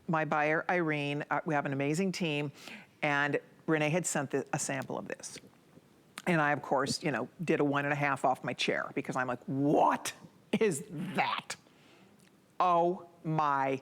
my buyer, Irene. We have an amazing team, and Renee had sent a sample of this. And I, of course, you know, did a 1.5 off my chair because I'm like, what is that? Oh my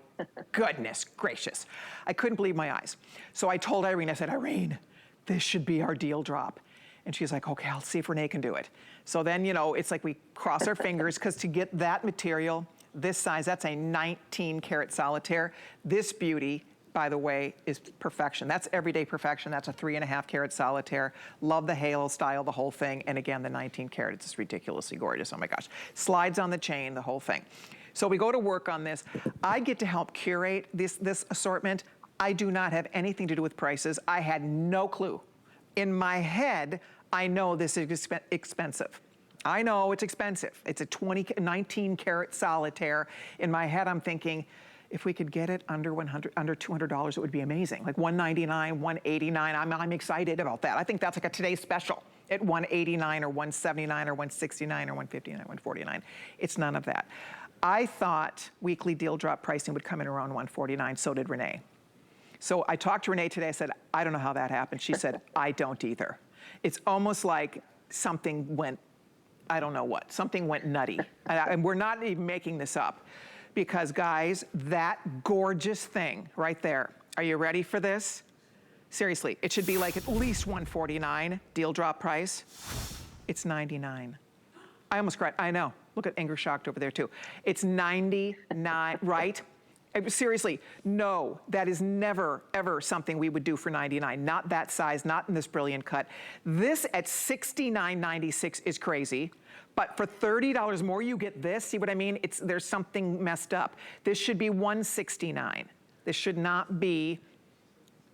goodness gracious. I couldn't believe my eyes. So I told Irene, I said, Irene, this should be our deal drop. And she's like, okay, I'll see if Renee can do it. So then, you know, it's like we cross our fingers, because to get that material, this size, that's a 19 karat solitaire. This beauty, by the way, is perfection. That's everyday perfection. That's a 3.5 karat solitaire. Love the halo style, the whole thing. And again, the 19 karat, it's just ridiculously gorgeous. Oh my gosh. Slides on the chain, the whole thing. So we go to work on this. I get to help curate this assortment. I do not have anything to do with prices. I had no clue. In my head, I know this is expensive. I know it's expensive. It's a 19 karat solitaire. In my head, I'm thinking, if we could get it under $200, it would be amazing. Like $199, $189, I'm excited about that. I think that's like a today's special at $189 or $179 or $169 or $159, $149. It's none of that. I thought weekly deal drop pricing would come in around $149, so did Renee. So I talked to Renee today, I said, I don't know how that happened. She said, I don't either. It's almost like something went, I don't know what, something went nutty. And we're not even making this up. Because guys, that gorgeous thing right there, are you ready for this? Seriously, it should be like at least $149 deal drop price. It's $99. I almost cried, I know. Look at Inger shocked over there too. It's $99, right? Seriously, no, that is never, ever something we would do for $99. Not that size, not in this brilliant cut. This at $69.96 is crazy. But for $30 more, you get this. See what I mean? There's something messed up. This should be $169. This should not be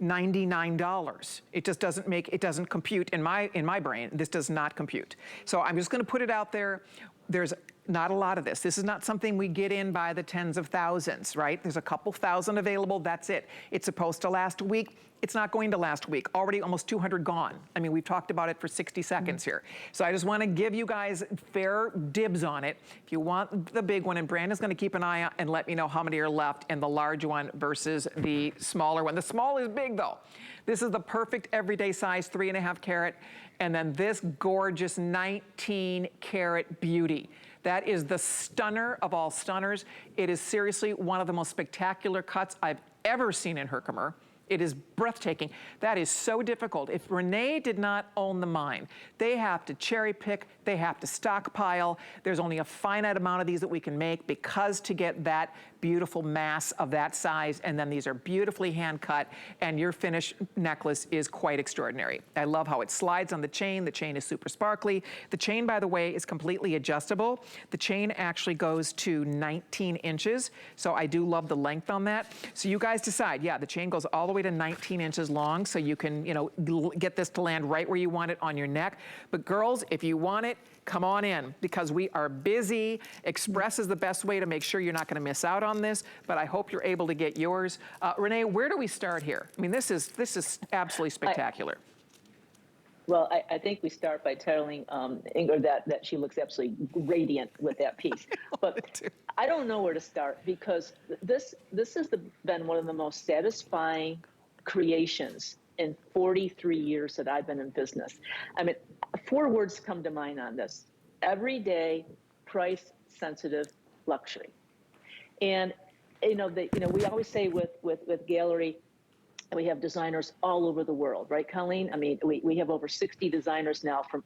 $99. It just doesn't make, it doesn't compute in my brain. This does not compute. So I'm just gonna put it out there. There's not a lot of this. This is not something we get in by the tens of thousands, right? There's a couple thousand available, that's it. It's supposed to last a week. It's not going to last a week. Already almost 200 gone. I mean, we've talked about it for 60 seconds here. So I just wanna give you guys fair dibs on it. If you want the big one, and Brandon's gonna keep an eye out and let me know how many are left in the large one versus the smaller one. The small is big though. This is the perfect everyday size, 3.5 karat. And then this gorgeous 19 karat beauty. That is the stunner of all stunners. It is seriously one of the most spectacular cuts I've ever seen in Herkimer. It is breathtaking. That is so difficult. If Renee did not own the mine, they have to cherry pick, they have to stockpile. There's only a finite amount of these that we can make, because to get that beautiful mass of that size, and then these are beautifully hand cut, and your finished necklace is quite extraordinary. I love how it slides on the chain. The chain is super sparkly. The chain, by the way, is completely adjustable. The chain actually goes to 19 inches, so I do love the length on that. So you guys decide, yeah, the chain goes all the way to 19 inches long, so you can, you know, get this to land right where you want it on your neck. But girls, if you want it, come on in, because we are busy. Express is the best way to make sure you're not gonna miss out on this, but I hope you're able to get yours. Renee, where do we start here? I mean, this is absolutely spectacular. Well, I think we start by telling Inger that she looks absolutely radiant with that piece. But I don't know where to start, because this has been one of the most satisfying creations in 43 years that I've been in business. I mean, 4 words come to mind on this: everyday, price-sensitive luxury. And we always say with Gallery, we have designers all over the world, right, Colleen? I mean, we have over 60 designers now from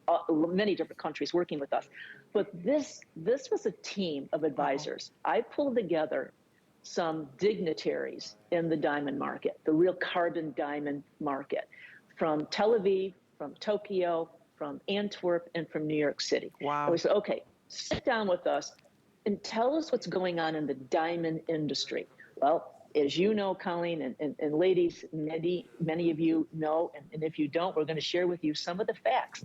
many different countries working with us. But this was a team of advisors. I pulled together some dignitaries in the diamond market, the real carbon diamond market, from Tel Aviv, from Tokyo, from Antwerp, and from New York City. Wow. And we said, okay, sit down with us and tell us what's going on in the diamond industry. Well, as you know, Colleen, and ladies, many of you know, and if you don't, we're going to share with you some of the facts.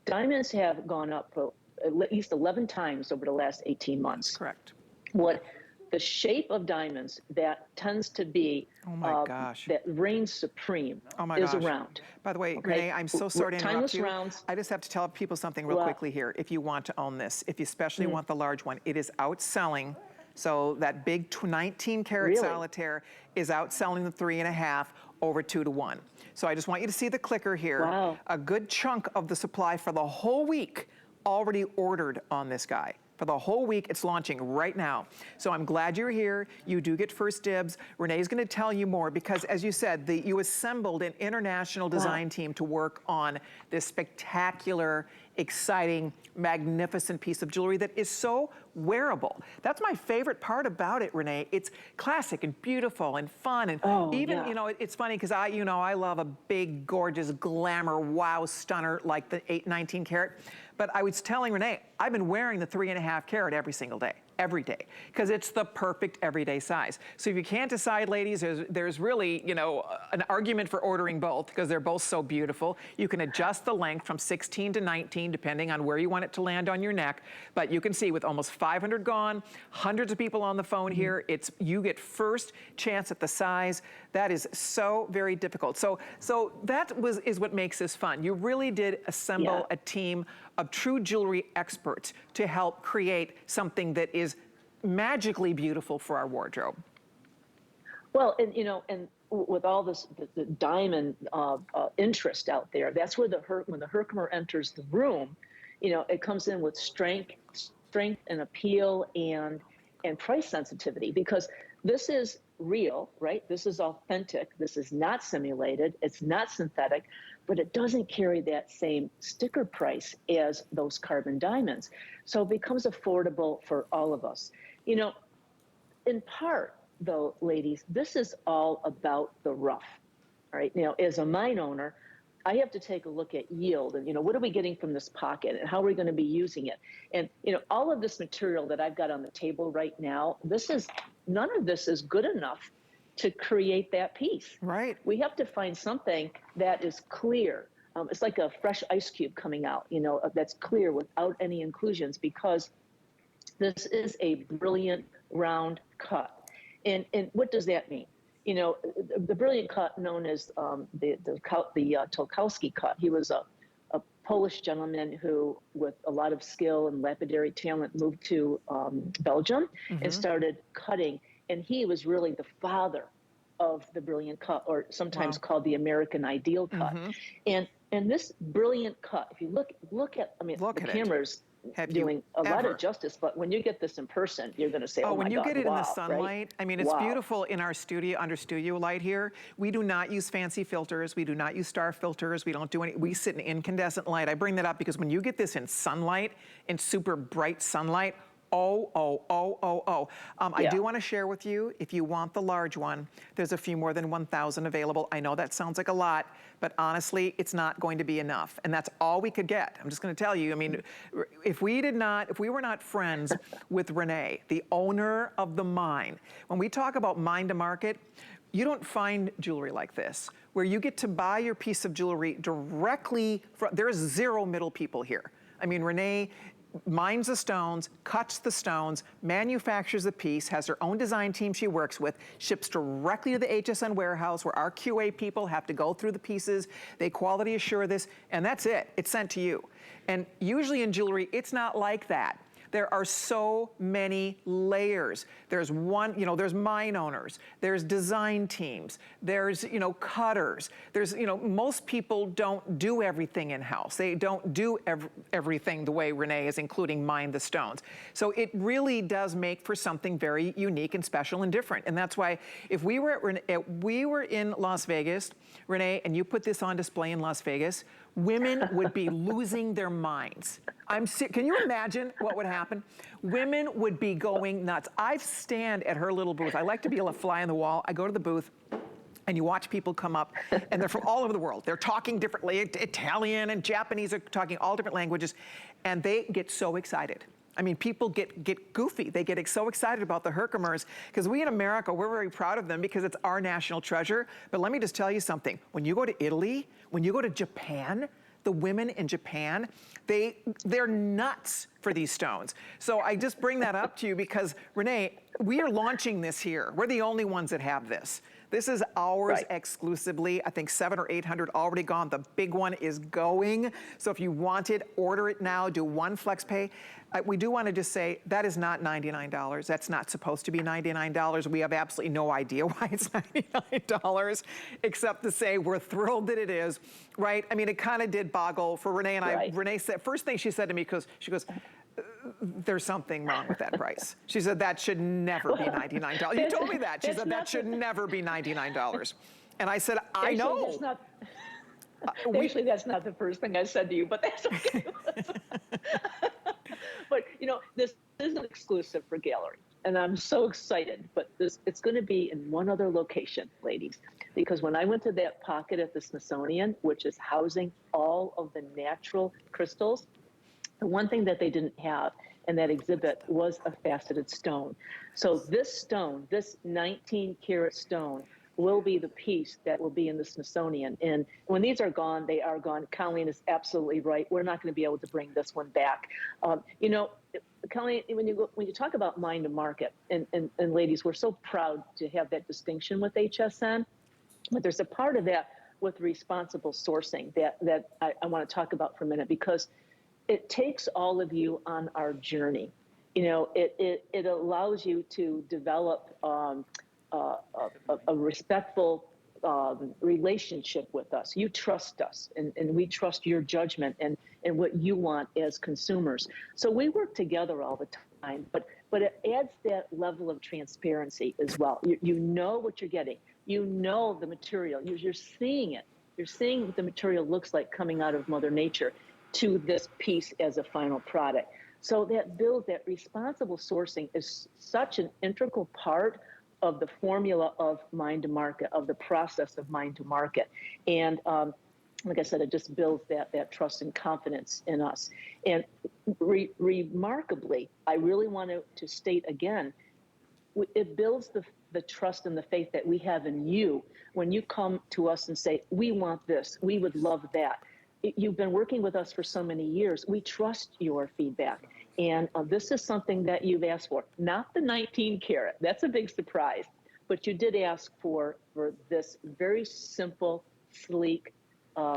Diamonds have gone up for at least 11 times over the last 18 months. Correct. What the shape of diamonds that tends to be, oh my gosh, that reigns supreme, is a round. By the way, Okay? Renee, I'm so sorry to interrupt you. Rounds. I just have to tell people something real quickly here. If you want to own this, if you especially want the large one, it is outselling So that big 19 karat Really? solitaire is outselling the 3.5 over 2 to 1. So I just want you to see the clicker here. Wow. A good chunk of the supply for the whole week already ordered on this guy. For the whole week, it's launching right now. So I'm glad you're here. You do get first dibs. Renee's gonna tell you more because, as you said, you assembled an international design team to work on this spectacular, exciting, magnificent piece of jewelry that is so wearable. That's my favorite part about it, Renee. It's classic and beautiful and fun. And even, you know, it's funny because I love a big, gorgeous, glamour, wow, stunner like the 19 karat. But I was telling Renee, I've been wearing the 3.5 karat every single day, because it's the perfect everyday size. So if you can't decide, ladies, there's really, you know, an argument for ordering both because they're both so beautiful. You can adjust the length from 16 to 19, depending on where you want it to land on your neck. But you can see with almost 500 gone, hundreds of people on the phone here, you get first chance at the size. That is so very difficult. So that is what makes this fun. You really did assemble a team of true jewelry experts to help create something that is magically beautiful for our wardrobe. Well, and you know, and with all this the diamond interest out there, that's where when the Herkimer enters the room, you know, it comes in with strength and appeal and price sensitivity, because this is real, right? This is authentic. This is not simulated. It's not synthetic, but it doesn't carry that same sticker price as those carbon diamonds. So it becomes affordable for all of us. You know, in part, though, ladies, this is all about the rough, right? Now, as a mine owner, I have to take a look at yield and, you know, what are we getting from this pocket and how are we going to be using it? And, you know, all of this material that I've got on the table right now, none of this is good enough to create that piece. Right. We have to find something that is clear. It's like a fresh ice cube coming out, you know, that's clear without any inclusions, because this is a brilliant round cut. And what does that mean? You know, the brilliant cut known as the Tolkowski cut. He was a Polish gentleman who, with a lot of skill and lapidary talent, moved to Belgium and started cutting. And he was really the father of the brilliant cut, or sometimes called the American ideal cut. And this brilliant cut, if you look at, I mean, the cameras doing a lot of justice, but when you get this in person, you're going to say, oh my God, when you get it in the sunlight, right? I mean, it's beautiful in our studio, under studio light here. We do not use fancy filters. We do not use star filters. We don't do any, we sit in incandescent light. I bring that up because when you get this in sunlight, in super bright sunlight, I do want to share with you, if you want the large one, there's a few more than 1,000 available. I know that sounds like a lot, but honestly, it's not going to be enough. And that's all we could get. I'm just going to tell you, I mean, if we were not friends with Renee, the owner of the mine, when we talk about mine to market, you don't find jewelry like this, where you get to buy your piece of jewelry directly from, there's zero middle people here. I mean, Renee mines the stones, cuts the stones, manufactures the piece, has her own design team she works with, ships directly to the HSN warehouse where our QA people have to go through the pieces, they quality assure this, and that's it. It's sent to you. And usually in jewelry, it's not like that. There are so many layers. There's there's mine owners, there's design teams, there's, cutters. There's, most people don't do everything in-house. They don't do everything the way Renee is, including mine the stones. So it really does make for something very unique and special and different. And that's why if we were in Las Vegas, Renee, and you put this on display in Las Vegas, women would be losing their minds. Can you imagine what would happen? Women would be going nuts. I stand at her little booth. I like to be a fly on the wall. I go to the booth, and you watch people come up, and they're from all over the world. They're talking differently. Italian and Japanese are talking all different languages, and they get so excited. I mean, people get goofy. They get so excited about the Herkimers, because we in America, we're very proud of them because it's our national treasure. But let me just tell you something. When you go to Italy, when you go to Japan, the women in Japan, they're nuts for these stones. So I just bring that up to you because, Renee, we are launching this here. We're the only ones that have this. This is ours exclusively. I think 700 or 800 already gone. The big one is going. So if you want it, order it now. Do one flex pay. We do want to just say that is not $99. That's not supposed to be $99. We have absolutely no idea why it's $99, except to say we're thrilled that it is, right? I mean, it kind of did boggle for Renee and I. Renee said, first thing she said to me, because she goes, there's something wrong with that price. She said, that should never be $99. You told me that. She said, that should never be $99. And I said, I know. Actually, that's not the first thing I said to you, but that's okay. But, you know, this is an exclusive for Gallery, and I'm so excited. But it's going to be in one other location, ladies, because when I went to that pocket at the Smithsonian, which is housing all of the natural crystals, the one thing that they didn't have in that exhibit was a faceted stone. So this stone, this 19-karat stone, will be the piece that will be in the Smithsonian. And when these are gone, they are gone. Colleen is absolutely right. We're not going to be able to bring this one back. You know, Colleen, when you talk about mind to market, and ladies, we're so proud to have that distinction with HSN, but there's a part of that with responsible sourcing that I want to talk about for a minute, because it takes all of you on our journey. You know, it allows you to develop a respectful relationship with us. You trust us, and we trust your judgment and what you want as consumers. So we work together all the time, but it adds that level of transparency as well. You know what you're getting. You know the material. You're seeing it. You're seeing what the material looks like coming out of Mother Nature to this piece as a final product. So that responsible sourcing is such an integral part of the formula of mind to market, of the process of mind to market. And like I said, it just builds that trust and confidence in us. And remarkably, I really want to state again, it builds the trust and the faith that we have in you when you come to us and say, we want this, we would love that. You've been working with us for so many years. We trust your feedback. And this is something that you've asked for, not the 19 karat. That's a big surprise. But you did ask for this very simple, sleek,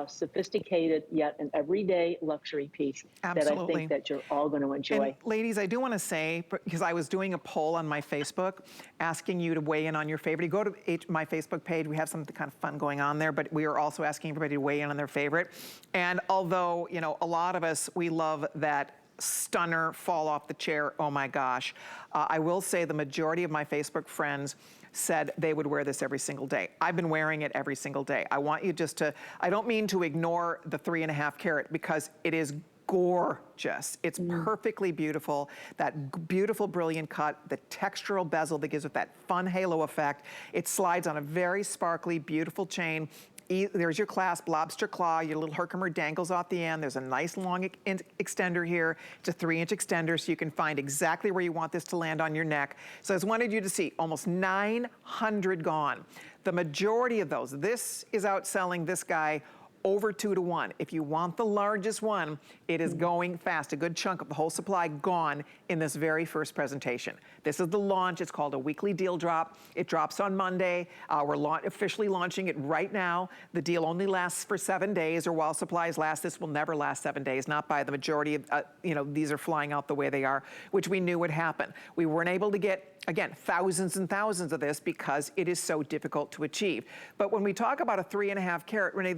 sophisticated, yet an everyday luxury piece. Absolutely. That I think that you're all going to enjoy. And ladies, I do want to say, because I was doing a poll on my Facebook asking you to weigh in on your favorite. You go to my Facebook page, we have something kind of fun going on there, but we are also asking everybody to weigh in on their favorite. And although, you know, a lot of us, we love that stunner fall off the chair, oh my gosh. I will say the majority of my Facebook friends said they would wear this every single day. I've been wearing it every single day. I want you just to, I don't mean to ignore the 3.5 karat because it is gorgeous. It's perfectly beautiful. That beautiful, brilliant cut, the textural bezel that gives it that fun halo effect. It slides on a very sparkly, beautiful chain. There's your clasp, lobster claw, your little Herkimer dangles off the end. There's a nice long extender here. It's a 3-inch extender, so you can find exactly where you want this to land on your neck. So I just wanted you to see, almost 900 gone. The majority of those, this is outselling this guy over 2 to 1. If you want the largest one, it is going fast. A good chunk of the whole supply gone in this very first presentation. This is the launch. It's called a weekly deal drop. It drops on Monday. We're officially launching it right now. The deal only lasts for 7 days, or while supplies last. This will never last 7 days, not by the majority of, you know, these are flying out the way they are, which we knew would happen. We weren't able to get, again, thousands and thousands of this because it is so difficult to achieve. But when we talk about a 3.5 karat, Renee,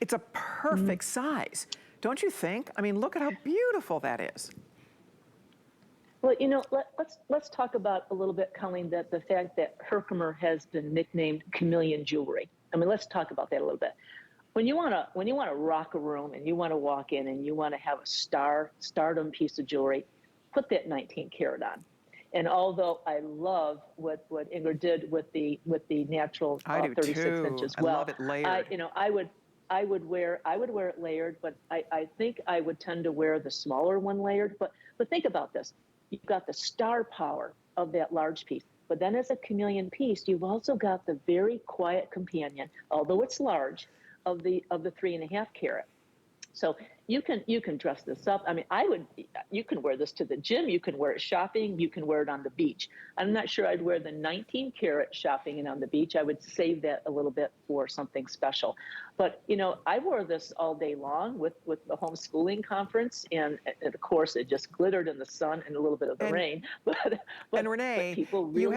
it's a perfect size. Don't you think? I mean, look at how beautiful that is. Well, you know, let's talk about a little bit, Colleen, that the fact that Herkimer has been nicknamed chameleon jewelry. I mean, let's talk about that a little bit. When you want to rock a room and you want to walk in and you want to have a stardom piece of jewelry, put that 19 karat on. And although I love what Ingrid did with the natural 36 inch as well, I love it layered. I would wear it layered, but I think I would tend to wear the smaller one layered. But think about this: you've got the star power of that large piece, but then as a chameleon piece, you've also got the very quiet companion, although it's large, of the 3.5 karat. So you can dress this up. I mean, you can wear this to the gym, you can wear it shopping, you can wear it on the beach. I'm not sure I'd wear the 19 karat shopping and on the beach. I would save that a little bit for something special. But, you know, I wore this all day long with the homeschooling conference, and of course it just glittered in the sun and a little bit of the rain. And Renee, people really you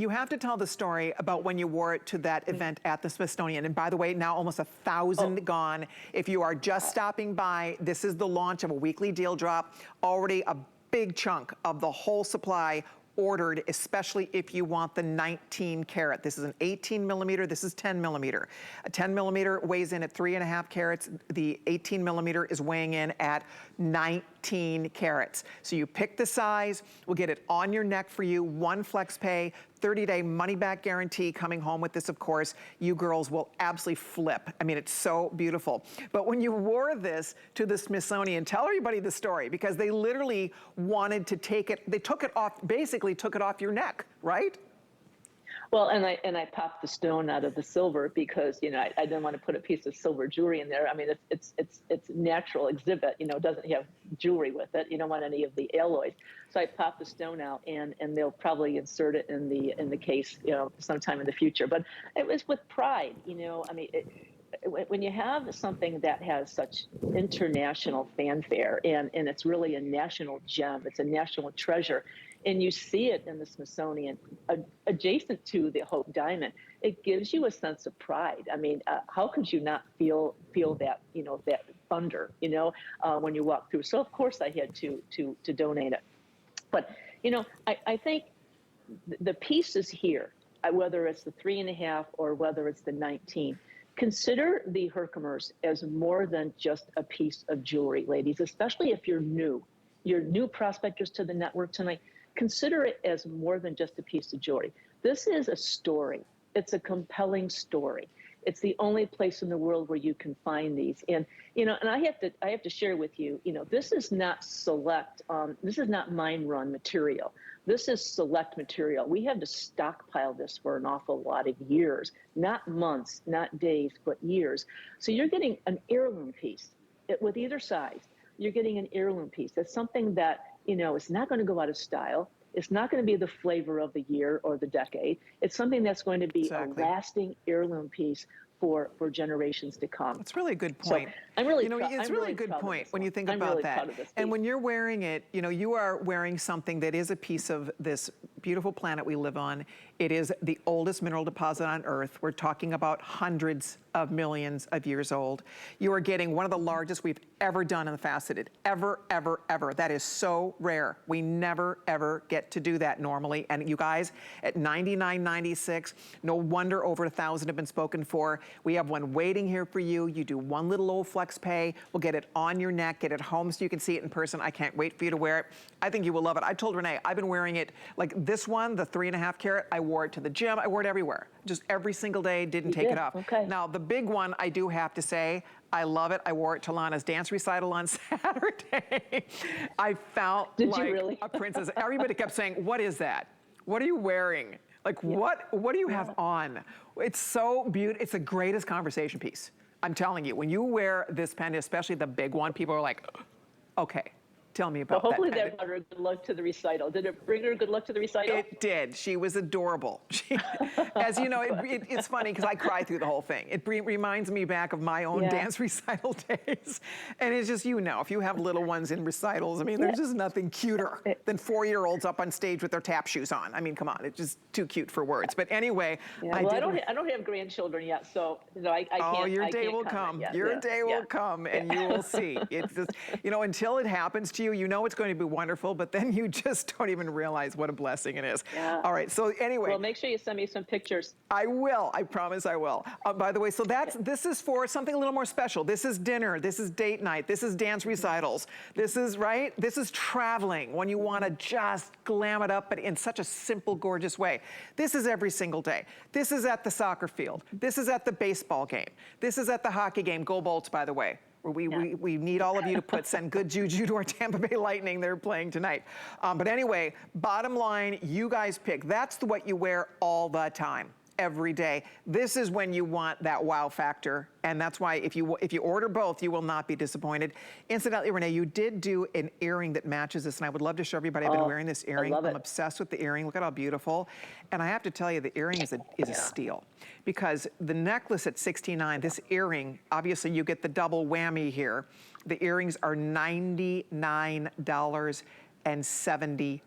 have to tell the story about when you wore it to that event at the Smithsonian. And by the way, now almost 1,000 gone. If you are just stopping by, this is the launch of a weekly deal drop. Already a big chunk of the whole supply ordered, especially if you want the 19 karat. This is an 18 millimeter, this is 10 millimeter. A 10 millimeter weighs in at 3.5 carats. The 18 millimeter is weighing in at 19 carats. So you pick the size, we'll get it on your neck for you, one flex pay, 30-day money-back guarantee coming home with this, of course. You girls will absolutely flip. I mean, it's so beautiful. But when you wore this to the Smithsonian, tell everybody the story, because they literally wanted to take it, they took it off, basically took it off your neck, right? Well, and I popped the stone out of the silver because, you know, I didn't want to put a piece of silver jewelry in there. I mean, it's natural exhibit, you know, it doesn't have jewelry with it. You don't want any of the alloys. So I popped the stone out, and they'll probably insert it in the case, you know, sometime in the future. But it was with pride, you know. I mean, when you have something that has such international fanfare, and it's really a national gem, it's a national treasure, and you see it in the Smithsonian adjacent to the Hope Diamond, it gives you a sense of pride. I mean, how could you not feel that, you know, that thunder, you know, when you walk through? So of course I had to donate it. But, you know, I think the pieces here, whether it's the 3.5 or whether it's the 19, consider the Herkimers as more than just a piece of jewelry, ladies, especially if you're new prospectors to the network tonight. Consider it as more than just a piece of jewelry. This is a story. It's a compelling story. It's the only place in the world where you can find these. And, you know, and I have to share with you, you know, this is not select, this is not mine run material. This is select material. We had to stockpile this for an awful lot of years, not months, not days, but years. So you're getting an heirloom piece with either size. You're getting an heirloom piece. That's something that, you know, it's not going to go out of style. It's not going to be the flavor of the year or the decade. It's something that's going to be a lasting heirloom piece for generations to come. It's really a good point. So I'm really, you know, it's really a good point when you think about really that. And when you're wearing it, you know, you are wearing something that is a piece of this beautiful planet we live on. It is the oldest mineral deposit on Earth. We're talking about hundreds of millions of years old. You are getting one of the largest we've ever done in the faceted, ever, ever, ever. That is so rare. We never, ever get to do that normally. And you guys, at $99.96, no wonder over 1,000 have been spoken for. We have one waiting here for you. You do one little old flex pay. We'll get it on your neck, get it home so you can see it in person. I can't wait for you to wear it. I think you will love it. I told Renee, I've been wearing it, like this one, the 3.5 carat, I wore it to the gym. I wore it everywhere. Just every single day, didn't take it off. Okay. Now, the big one, I do have to say, I love it. I wore it to Lana's dance recital on Saturday. I felt like a princess. Everybody kept saying, what is that? What are you wearing? Like, what do you have on? It's so beautiful. It's the greatest conversation piece. I'm telling you, when you wear this pendant, especially the big one, people are like, okay. Tell me about that. Well, hopefully that brought her good luck to the recital. Did it bring her good luck to the recital? It did. She was adorable. As you know, it's funny because I cry through the whole thing. It reminds me back of my own dance recital days. And it's just, you know, if you have little ones in recitals, I mean, there's just nothing cuter than 4-year-olds up on stage with their tap shoes on. I mean, come on, it's just too cute for words. But anyway, I don't have grandchildren yet, so I can't. Oh, your day will come. Your day will come, and you will see. It's just, you know, until it happens to you, you know it's going to be wonderful, but then you just don't even realize what a blessing it is. Yeah. All right, so anyway. Well, make sure you send me some pictures. I will, I promise I will. By the way, so this is for something a little more special. This is dinner, this is date night, this is dance recitals. This is, right? This is traveling when you want to just glam it up, but in such a simple, gorgeous way. This is every single day. This is at the soccer field. This is at the baseball game. This is at the hockey game. Go Bolts, by the way. We need all of you to send good juju to our Tampa Bay Lightning. They're playing tonight. But anyway, bottom line, you guys pick. That's what you wear all the time. every day. This is when you want that wow factor, and that's why if you order both, you will not be disappointed. Incidentally, Renee, you did do an earring that matches this, and I would love to show everybody. I've been wearing this earring. I love it. I'm obsessed with the earring. Look at how beautiful. And I have to tell you, the earring is a steal, because the necklace at $69, this earring, obviously you get the double whammy here. The earrings are $99.75.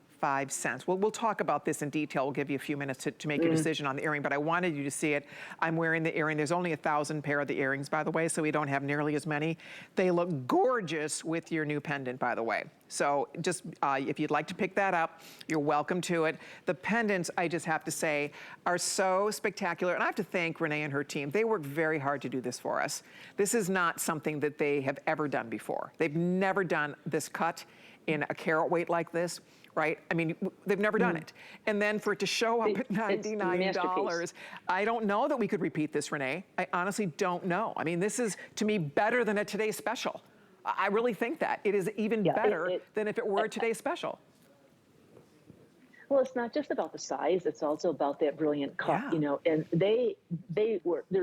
We'll talk about this in detail. We'll give you a few minutes to make your decision on the earring, but I wanted you to see it. I'm wearing the earring. There's only 1,000 pair of the earrings, by the way, so we don't have nearly as many. They look gorgeous with your new pendant, by the way. So just, if you'd like to pick that up, you're welcome to it. The pendants, I just have to say, are so spectacular. And I have to thank Renee and her team. They worked very hard to do this for us. This is not something that they have ever done before. They've never done this cut in a carat weight like this. Right? I mean, they've never done it. And then for it to show up at $99, I don't know that we could repeat this, Renee. I honestly don't know. I mean, this is, to me, better than a Today's Special. I really think that. It is even better than if it were a Today's Special. Well, it's not just about the size, it's also about that brilliant cut, you know, and they're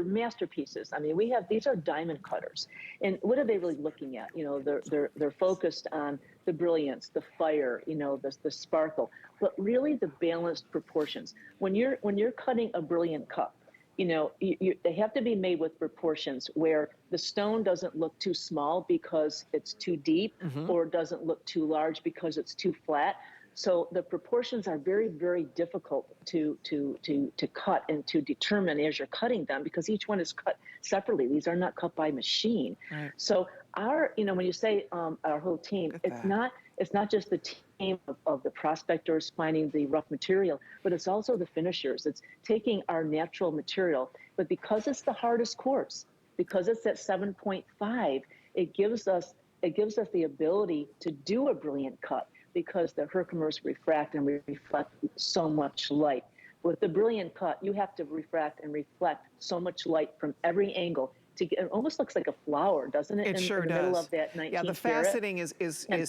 masterpieces. I mean, these are diamond cutters. And what are they really looking at? You know, they're focused on the brilliance, the fire, you know, the sparkle, but really the balanced proportions. When you're cutting a brilliant cut, you know, they have to be made with proportions where the stone doesn't look too small because it's too deep, or doesn't look too large because it's too flat. So the proportions are very, very difficult to cut and to determine as you're cutting them, because each one is cut separately. These are not cut by machine. Right. So you know, when you say our whole team, it's not just the team of the prospectors finding the rough material, but it's also the finishers. It's taking our natural material, but because it's the hardest quartz, because it's at 7.5, it gives us the ability to do a brilliant cut, because the Herkimers refract and reflect so much light. With the brilliant cut, you have to refract and reflect so much light from every angle to get, it almost looks like a flower, doesn't it? It sure does. In the middle of that 19 Yeah, the faceting is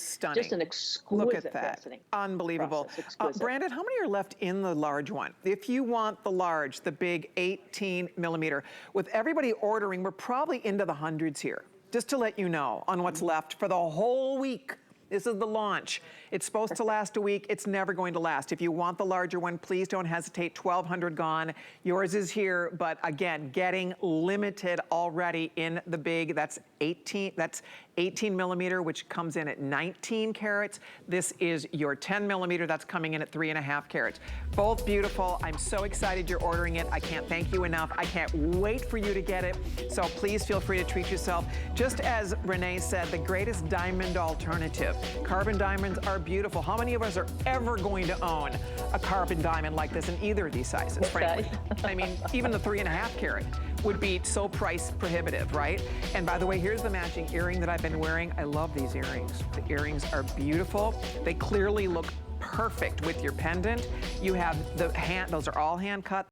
stunning. Just an exquisite Look at that. faceting. Unbelievable. Brandon, how many are left in the large one? If you want the large, the big 18mm, with everybody ordering, we're probably into the hundreds here. Just to let you know on what's left for the whole week. This is the launch. It's supposed to last a week. It's never going to last. If you want the larger one, please don't hesitate. 1,200 gone. Yours is here, but again, getting limited already in the big. That's 18mm, which comes in at 19 carats. This is your 10mm. That's coming in at 3.5 carats. Both beautiful. I'm so excited you're ordering it. I can't thank you enough. I can't wait for you to get it. So please feel free to treat yourself. Just as Renee said, the greatest diamond alternative. Carbon diamonds are beautiful. How many of us are ever going to own a carbon diamond like this in either of these sizes, frankly? I mean, even the 3.5 carat would be so price prohibitive, right? And by the way, here's the matching earring that I've been wearing. I love these earrings. The earrings are beautiful. They clearly look perfect with your pendant. You have those are all hand cut.